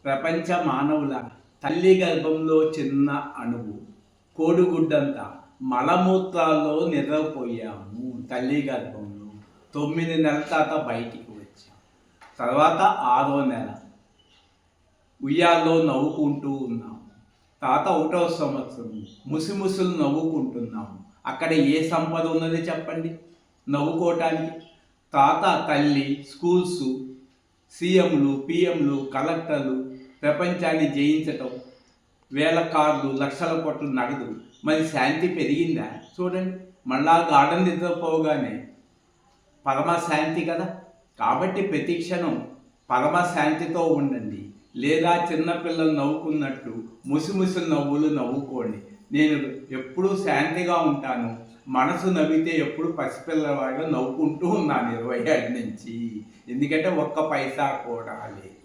ప్రపంచ మానవుల తల్లి గర్భంలో చిన్న అణువు కోడిగుడ్డంతా మలమూత్రాల్లో నిద్రపోయాము. తల్లి గర్భంలో 9 నెలల తర్వాత బయటికి వచ్చాం. తర్వాత 6వ నెల ఉయ్యాల్లో నవ్వుకుంటూ ఉన్నాము. తర్వాత 1వ సంవత్సరం ముసిముసులు నవ్వుకుంటున్నాము. అక్కడ ఏ సంపద ఉన్నది చెప్పండి నవ్వుకోవటానికి? తాత తల్లి స్కూల్స్, సీఎంలు, పిఎంలు, కలెక్టర్లు, ప్రపంచాన్ని జయించటం, వేల కార్లు, లక్షల కోట్ల నగదు. మరి శాంతి పెరిగిందా? చూడండి, మళ్ళా గార్డెన్ నిద్రపోగానే పరమ శాంతి కదా. కాబట్టి ప్రతి క్షణం పరమ శాంతితో ఉండండి. లేదా చిన్నపిల్లలు నవ్వుకున్నట్టు ముసిముసి నవ్వులు నవ్వుకోండి. నేను ఎప్పుడూ శాంతిగా ఉంటాను. మనసు నవ్వితే ఎప్పుడు పసిపిల్లవాడిగా నవ్వుకుంటూ ఉన్నాను 20 ఏళ్ళ నుంచి. ఎందుకంటే ఒక్క పైసా కూడా లేదు.